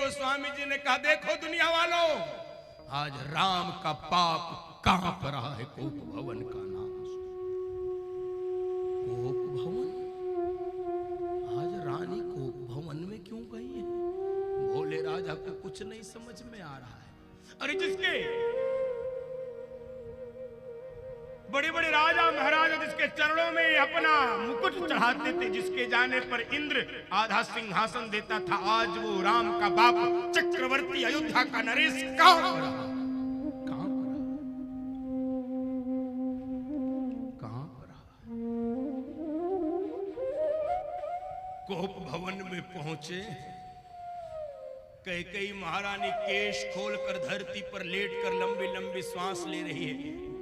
गोस्वामी जी ने कहा, देखो दुनिया वालों, आज राम का पाप कांप रहा है कोप भवन का नाम। कोप भवन? आज रानी कोप भवन में क्यों गई है? भोले राजा को कुछ नहीं समझ में आ रहा है। अरे जिसके बड़े बड़े राजा महाराजा जिसके चरणों में अपना मुकुट चढ़ाते थे, जिसके जाने पर इंद्र आधा सिंहासन देता था, आज वो राम का बाप चक्रवर्ती अयोध्या का नरेश कांप रहा। कोप भवन में पहुंचे, कैकेयी महारानी केश खोलकर धरती पर लेटकर लंबी लंबी सांस ले रही है।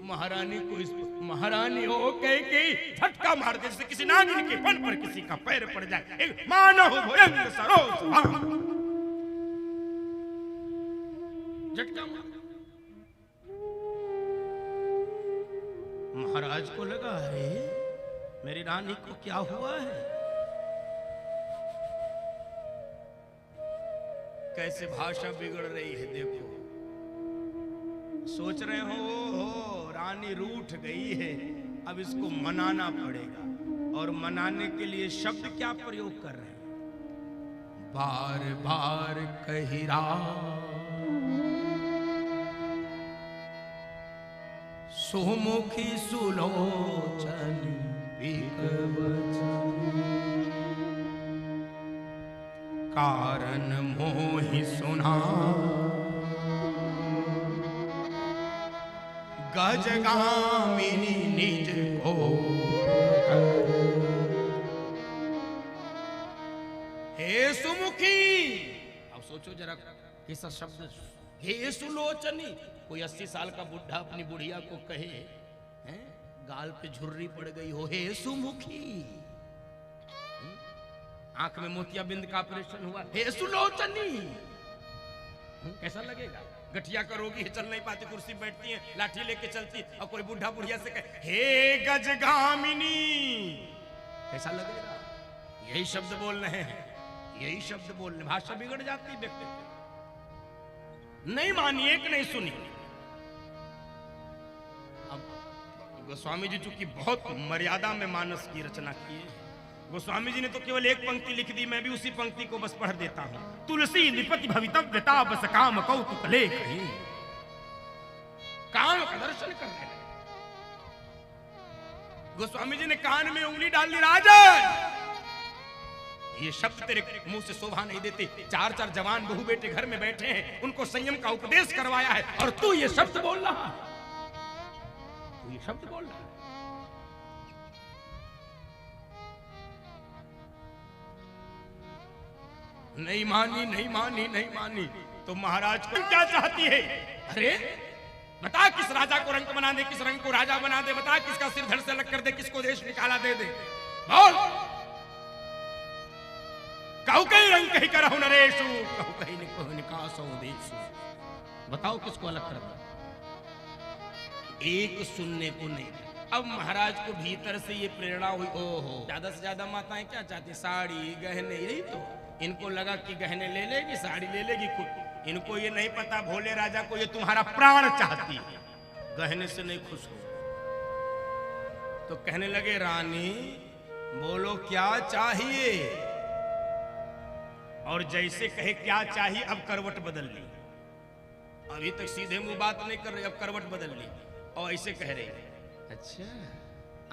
महारानी को महारानी हो कैकेयी झटका मार दे, जैसे किसी नागिन के फन पर किसी का पैर पड़ जाए। एक मानो भयंकर सरोस झटका मार। महाराज को लगा, अरे मेरी रानी को क्या हुआ है? कैसे भाषा बिगड़ रही है देखो। सोच रहे हो रानी रूठ गई है, अब इसको मनाना पड़ेगा। और मनाने के लिए शब्द क्या प्रयोग कर रहे हैं? बार बार कही सुमुखी सुलोचन बिक वचन, कारण मोहि सुना गजगामिनी निज को। हे सुमुखी, अब सोचो जरा कैसा शब्द। हे सुलोचनी, कोई 80 साल का बुढ़ा अपनी बुढ़िया को कहे, हैं? गाल पे झुर्री पड़ गई हो, हे सुमुखी। आंख में मोतियाबिंद का ऑपरेशन हुआ, हे सुलोचनी। कैसा लगेगा? गठिया का रोगी है, चल नहीं पाती, कुर्सी बैठती है, लाठी लेके चलती, और कोई बुढ़ा बुढ़िया से कहे हे गजगामिनी, कैसा लगेगा? यही शब्द बोल रहे हैं, यही शब्द बोल रहे। भाषा बिगड़ जाती व्यक्ति की। नहीं मानी, एक नहीं सुनी। अब गोस्वामी जी चूंकि बहुत मर्यादा में मानस की रचना की है, गोस्वामी जी ने तो केवल एक पंक्ति लिख दी, मैं भी उसी पंक्ति को बस पढ़ देता हूं। तुलसी निपति भवितव्यता बस काम कौतुक लेख। काम का दर्शन कर रहे हैं गोस्वामी जी ने, कान में उंगली डाल दी, राजन ये शब्द तेरे मुंह से शोभा नहीं देते। 4 जवान बहू बेटे घर में बैठे हैं, उनको संयम का उपदेश करवाया है, और तू ये शब्द बोल रहा है, तू ये शब्द बोल रहा है। नहीं मानी, नहीं मानी, नहीं मानी। तो महाराज को क्या चाहती है? अरे बता, किस राजा को रंग बना दे, किस रंग को राजा बना दे, बता किसका सिर धड़ से अलग कर दे, किसको देश निकाला दे दे, बोल। कहू कहीं रंग कहीं करहु नरेशु, कहू कहीं निकासो देशु। बताओ किसको अलग कर दे? एक सुनने को नहीं। अब महाराज को भीतर से ये प्रेरणा हुई, ओहो ज्यादा से ज्यादा माताएं क्या चाहती? साड़ी गहने, यही तो। इनको लगा कि गहने ले लेगी, साड़ी ले लेगी खुद। इनको ये नहीं पता भोले राजा को ये तुम्हारा प्राण चाहती है, गहने से नहीं खुश हो। तो कहने लगे, रानी बोलो क्या चाहिए? और जैसे कहे क्या चाहिए, अब करवट बदल ली। अभी तक सीधे मुंह बात नहीं कर रही, अब करवट बदल ली और ऐसे कह रही, अच्छा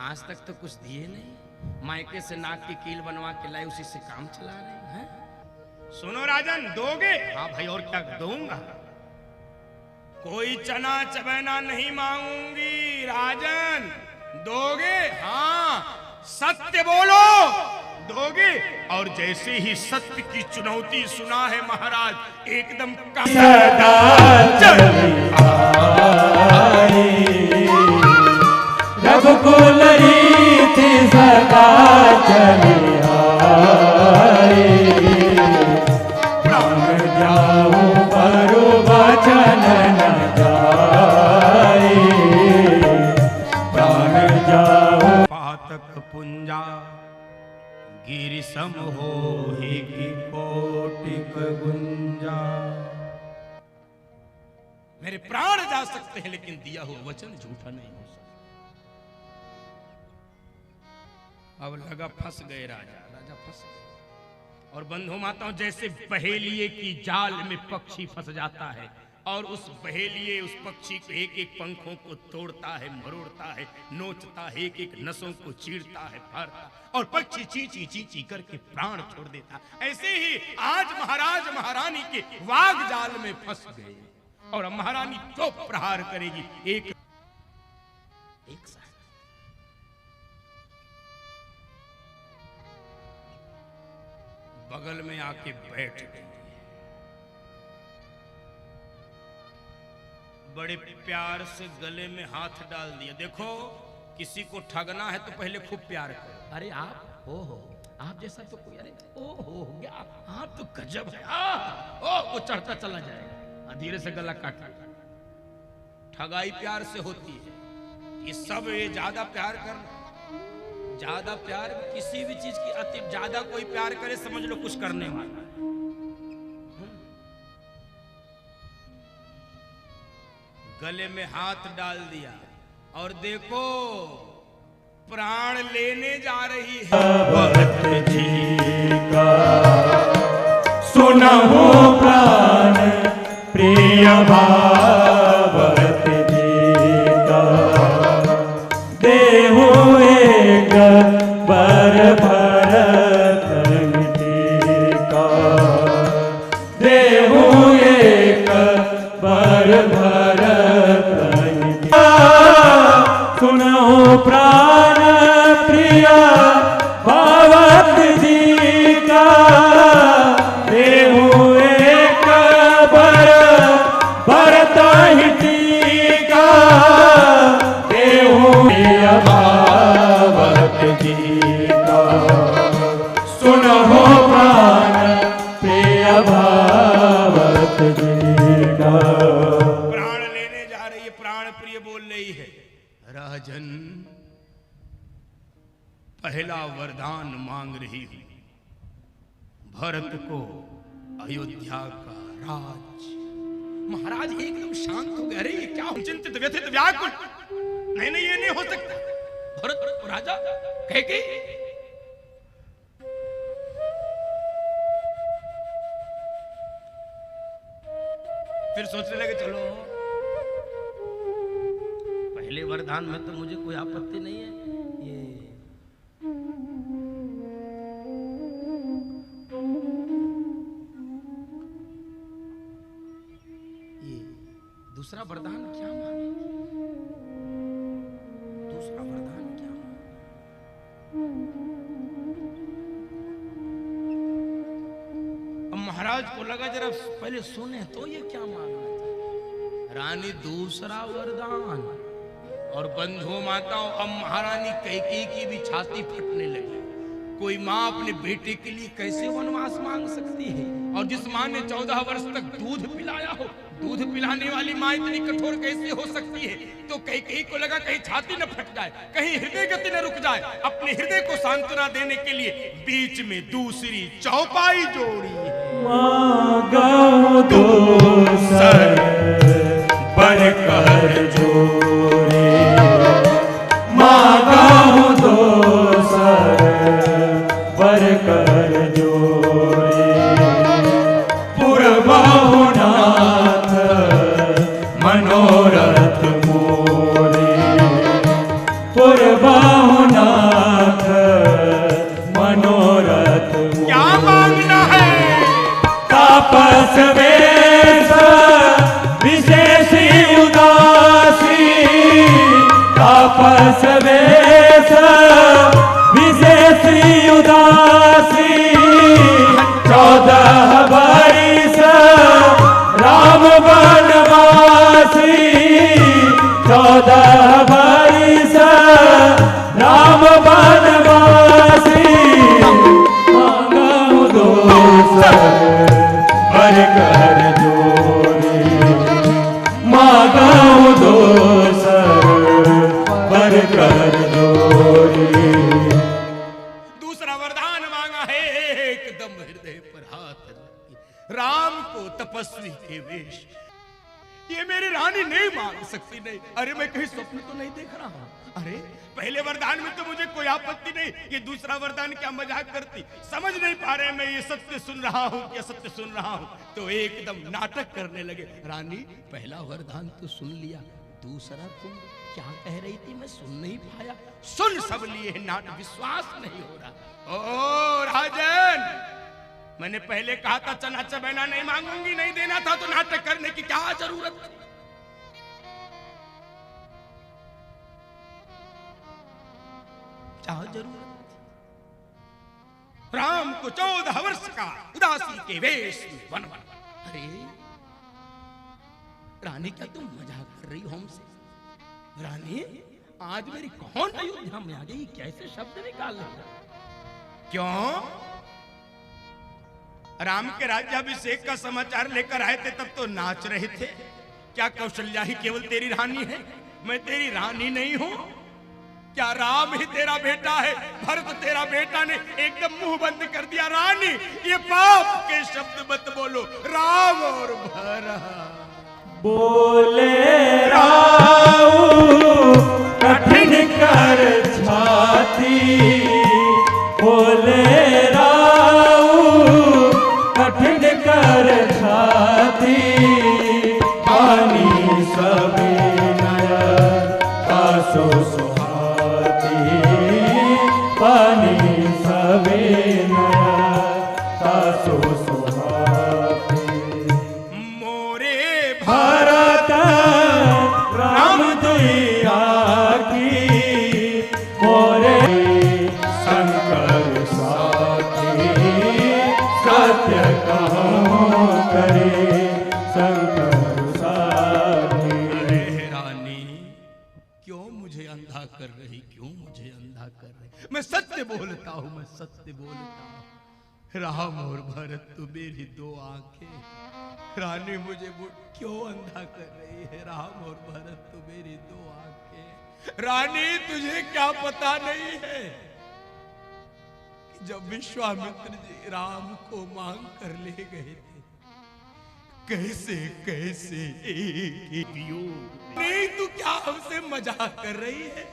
आज तक तो कुछ दिए नहीं, मायके से नाक की कील बनवा के लाई, उसी से काम चला रहे हैं। सुनो राजन, दोगे? हाँ भाई, और क्या दूंगा? कोई चना चबैना नहीं मांगूंगी राजन, दोगे? हाँ। सत्य बोलो, दोगे? और जैसे ही सत्य की चुनौती सुना है महाराज, एकदम सदा चली आई रघुकुल रीति सदा चली आई, प्राण जाऊं पर वचन न जाए, प्राण जाऊं पातक पुंजा गिरि सम होहि की कोटि एक गुंजा। मेरे प्राण जा सकते हैं लेकिन दिया हुआ वचन झूठा नहीं हो सकता। अब लगा फंस गए राजा फंस गए। और बंधु माताओं, जैसे पहेलिए की जाल में पक्षी फंस जाता है और उस पहेलिए उस पक्षी को एक एक पंखों को तोड़ता है, मरोड़ता है, नोचता है, एक एक नसों को चीरता है, फाड़ता, और पक्षी ची ची ची करके प्राण छोड़ देता। ऐसे ही आज महाराज महारानी के वाग जाल में फंस गए और अब महारानी तो प्रहार करेगी एक साथ। बगल में आके बैठ गई, बड़े प्यार से गले में हाथ डाल दिया। देखो, किसी को ठगना है तो पहले खूब प्यार करो। अरे आप हो आप जैसा तो कोई, अरे ओ हो गया, आप तो गजब है, ओ वो चढ़ता चला जाएगा, धीरे से गला काट। ठगाई प्यार से होती है। ये सब ये ज्यादा प्यार करना, ज्यादा प्यार, किसी भी चीज की अति ज्यादा कोई प्यार करे समझ लो कुछ करने वाला है। गले में हाथ डाल दिया और देखो प्राण लेने जा रही है। भक्त जी का सुनहु प्राण प्रिय भक्त जी का, देहु एक बर भरत का, देहु एक बर भरत का, सुनहु प्राण प्रिय भक्त जी का, देहु एक बर भरत का, देहु भक्त जी का, सुनहु प्राण प्रिय भक्त जी का। प्राण लेने जा रही है, प्राण प्रिय बोल रही है, राजन पहला वरदान मांग रही हूं, भरत को अयोध्या का राज। महाराज एकदम शांत हो गए। अरे ये क्या, चिंतित व्यथित व्याकुल, नहीं ये नहीं हो सकता। भरत राजा कह के फिर सोचने लगे, चलो पहले वरदान में तो मुझे कोई आपत्ति नहीं है, ये दूसरा वरदान क्या मांगे, दूसरा वरदान क्या मांगे। अब महाराज को लगा जरा पहले सुने तो ये क्या मांगना था। रानी दूसरा वरदान, और बंधुओं माताओं, अब महारानी कैकेयी की भी छाती फटने लगी। कोई माँ अपने बेटे के लिए कैसे वनवास मांग सकती है, और जिस माँ ने 14 वर्ष तक दूध पिलाया हो, दूध पिलाने वाली माँ इतनी कठोर कैसे हो सकती है। तो कैकेयी को लगा कहीं छाती न फट जाए, कहीं हृदय गति न रुक जाए। अपने हृदय को सांत्वना देने के लिए बीच में दूसरी चौपाई जोड़ी, मांगो दोसर बढ़कर जोड़े, मांगो दोसर बढ़कर जोड़े, पुरबाहु नाथ मनोरथ मोरे, पुरबाहु नाथ मनोरथ मोरे। क्या मांगना है? तापस वेश विशेष उदासी, राम को तपस्वी के वेश, ये मेरी रानी नहीं मांग सकती। नहीं, अरे मैं कहीं स्वप्न तो नहीं देख रहा हूं? अरे पहले वरदान में तो मुझे कोई आपत्ति नहीं, ये दूसरा वरदान क्या मजाक करती? समझ नहीं पा रहे मैं ये सत्य सुन रहा हूं कि असत्य सुन रहा हूं। तो एकदम नाटक करने लगे। रानी पहला वरदान तो सुन लिया, दूसरा तुम क्या कह रही थी मैं सुन नहीं पाया। सुन सब लिए नाटक, विश्वास नहीं हो रहा। ओ राजन, मैंने पहले कहा था चना चबेना नहीं मांगूंगी, नहीं देना था तो नाटक करने की क्या जरूरत थी? क्या जरूरत थी? राम को 14 वर्ष का उदासी के वेश में वन। अरे रानी, क्या तुम मजाक कर रही हो हमसे? रानी, आज मेरी कौन अयोध्या में आ गई? कैसे शब्द निकाल रहे? क्यों? राम के राज्याभिषेक का समाचार लेकर आए थे तब तो नाच रहे थे। क्या कौशल्या ही केवल तेरी रानी है? मैं तेरी रानी नहीं हूं? क्या राम ही तेरा बेटा है? भरत तेरा बेटा ने एकदम मुंह बंद कर दिया। रानी, ये पाप के शब्द मत बोलो। राम और भरत बोले राऊ कठिन कर छाती, बोले राऊ कठिन कर छाती, पानी सभी नय आसो सुहाती, पानी सभी नय आसो सुहाती। मोरे भारत राम दुइया की, मोरे शंकर साथी, सत्य कहूँ करे शंकर साथी। अरे रानी, क्यों मुझे अंधा कर रही? क्यों मुझे अंधा कर रही? मैं सत्य बोलता हूँ, मैं सत्य बोलता हूँ। राम और भरत तो मेरी दो आंखें। रानी, मुझे क्यों अंधा कर रही है? राम और भरत तो मेरी दो आंखें। रानी, तुझे क्या पता नहीं है कि जब विश्वामित्र जी राम को मांग कर ले गए थे, कैसे कैसे एक वियोग। नहीं, तू क्या हमसे मजाक कर रही है?